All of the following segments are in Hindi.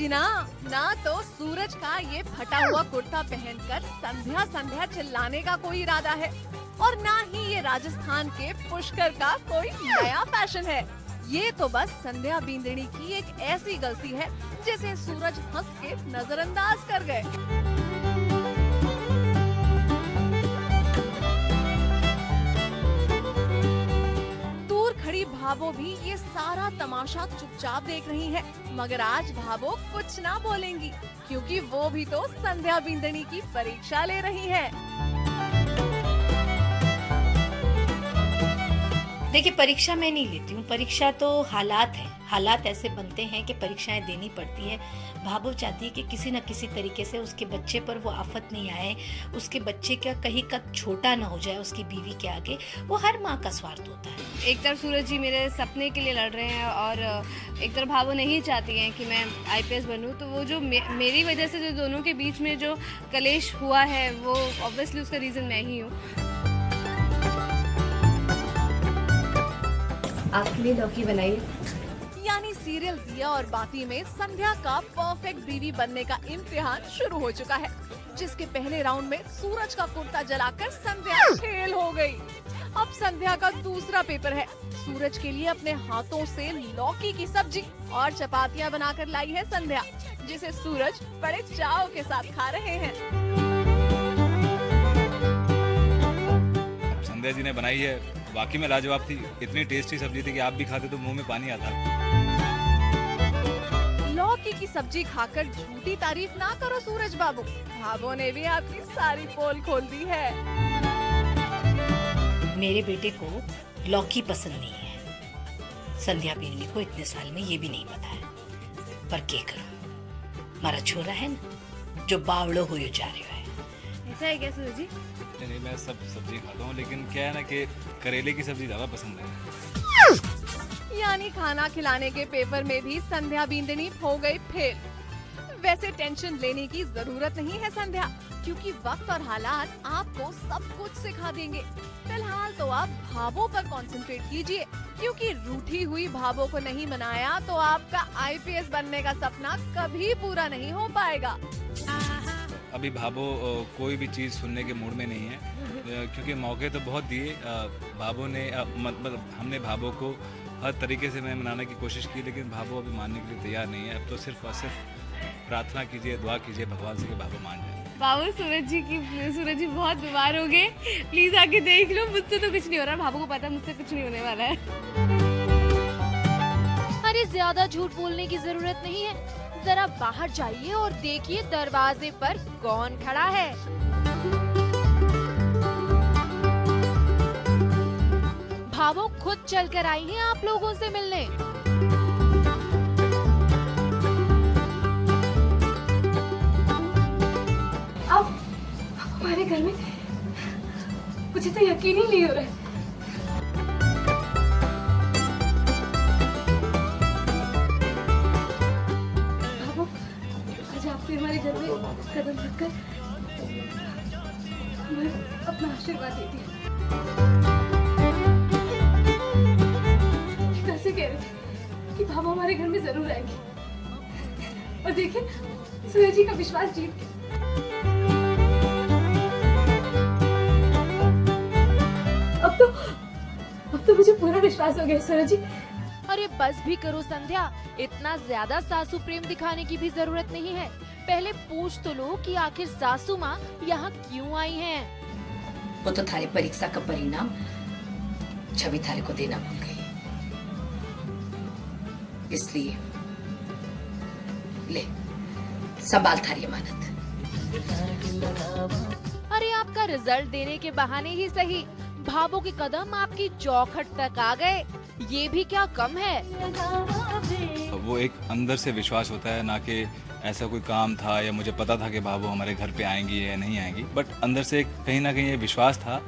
जी ना तो सूरज का ये फटा हुआ कुर्ता पहनकर संध्या संध्या चिल्लाने का कोई इरादा है और ना ही ये राजस्थान के पुष्कर का कोई नया फैशन है। ये तो बस संध्या बिंदनी की एक ऐसी गलती है जिसे सूरज हंस के नजरअंदाज कर गए। भावो भी ये सारा तमाशा चुपचाप देख रही है, मगर आज भावो कुछ ना बोलेंगी क्योंकि वो भी तो संध्या बिंदनी की परीक्षा ले रही है। देखिए, परीक्षा मैं नहीं लेती हूँ, परीक्षा तो हालात है। हालात ऐसे बनते हैं कि परीक्षाएं देनी पड़ती है। भावो चाहती है कि किसी न किसी तरीके से उसके बच्चे पर वो आफत नहीं आए, उसके बच्चे का कहीं कद छोटा ना हो जाए उसकी बीवी के आगे। वो हर माँ का स्वार्थ होता है। एक तरफ सूरज जी मेरे सपने के लिए लड़ रहे हैं और एक तरफ भावो नहीं चाहती हैं कि मैं IPS बनूं, तो वो जो मेरी वजह से जो दोनों के बीच में जो कलेश हुआ है वो ऑब्वियसली उसका रीज़न मैं ही हूँ। आपके लिए लौकी बनाइए। यानी सीरियल दिया और बाती में संध्या का परफेक्ट बीवी बनने का इम्तिहान शुरू हो चुका है, जिसके पहले राउंड में सूरज का कुर्ता जलाकर संध्या फेल हो गई। अब संध्या का दूसरा पेपर है। सूरज के लिए अपने हाथों से लौकी की सब्जी और चपातियां बनाकर लाई है संध्या, जिसे सूरज बड़े चाव के साथ खा रहे हैं। संध्या जी ने बनाई है, वाकई में लाजवाब थी। इतनी टेस्टी सब्जी थी कि आप भी खाते तो मुंह में पानी आता। लौकी की सब्जी खाकर झूठी तारीफ ना करो सूरज बाबू, भावो ने भी आपकी सारी पोल खोल दी है। मेरे बेटे को लौकी पसंद नहीं है। संध्या बिंदनी को इतने साल में ये भी नहीं पता है, पर क्या करूं, हमारा छोरा है ना जो बावड़ो हो जा रहा है। ऐसा है क्या सूरज जी? नहीं, मैं सब सब्जी खाता हूँ, लेकिन क्या है ना कि करेले की सब्जी ज्यादा पसंद है। यानी खाना खिलाने के पेपर में भी संध्या बिंदनी हो गई फेल। वैसे टेंशन लेने की जरूरत नहीं है संध्या, क्योंकि वक्त और हालात आपको सब कुछ सिखा देंगे। फिलहाल तो आप भावो पर कंसंट्रेट कीजिए, क्योंकि रूठी हुई भावो को नहीं मनाया तो आपका IPS बनने का सपना कभी पूरा नहीं हो पाएगा। अभी भावो कोई भी चीज़ सुनने के मूड में नहीं है, क्योंकि मौके तो बहुत दिए। भावो ने मतलब हमने भावो को हर तरीके से मैं मनाने की कोशिश की, लेकिन भावो अभी मानने के लिए तैयार नहीं है। अब तो सिर्फ और सिर्फ प्रार्थना कीजिए, दुआ कीजिए भगवान से कि भावो मान जाए। बाबू सूरज जी बहुत बीमार हो गए, प्लीज आके देख लो, मुझसे तो कुछ नहीं हो रहा। भावो को पता है मुझसे कुछ नहीं होने वाला है। अरे ज्यादा झूठ बोलने की जरूरत नहीं है, जरा बाहर जाइए और देखिए दरवाजे पर कौन खड़ा है। भावो खुद चलकर आई हैं आप लोगों से मिलने। अब हमारे घर में मुझे तो यकीन ही नहीं हो रहा है। भावो, आज आपने हमारे घर में कदम रखकर हमें अपना आशीर्वाद दे दिया। कैसे कह रहे थे कि भावो हमारे घर में जरूर आएगी, और देखिए सूरज जी का विश्वास जीत गया। अब तो मुझे पूरा विश्वास हो गया सूरज जी। अरे बस भी करो संध्या, इतना ज्यादा सासू प्रेम दिखाने की भी जरूरत नहीं है। पहले पूछ तो लो कि आखिर सासू माँ यहाँ क्यों आई हैं। वो तो थारे परीक्षा का परिणाम छवि थारे को देना भूल गई, इसलिए ले संभाल थारी अमानत। अरे आपका रिजल्ट देने के बहाने ही सही, भावो के कदम आपकी चौखट तक आ गए, ये भी क्या कम है। वो एक अंदर से विश्वास होता है, ना कि ऐसा कोई काम था या मुझे पता था कि भावो हमारे घर पे आएंगी या नहीं आएंगी, बट अंदर से कहीं ना कहीं ये विश्वास था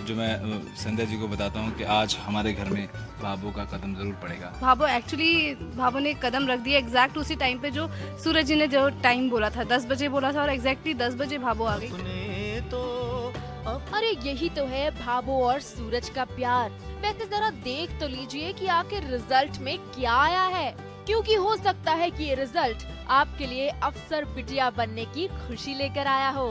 जो मैं संध्या जी को बताता हूँ कि आज हमारे घर में भावो का कदम जरूर पड़ेगा। भावो ने कदम रख दिया एग्जैक्ट उसी टाइम पे जो सूरज जी ने जो टाइम बोला था, 10 बजे बोला था, और एग्जैक्टली 10 बजे भावो आ गई। अरे यही तो है भावो और सूरज का प्यार। वैसे जरा देख तो लीजिए कि आखिर रिजल्ट में क्या आया है। क्योंकि हो सकता है कि ये रिजल्ट आपके लिए अफसर बिटिया बनने की खुशी लेकर आया हो।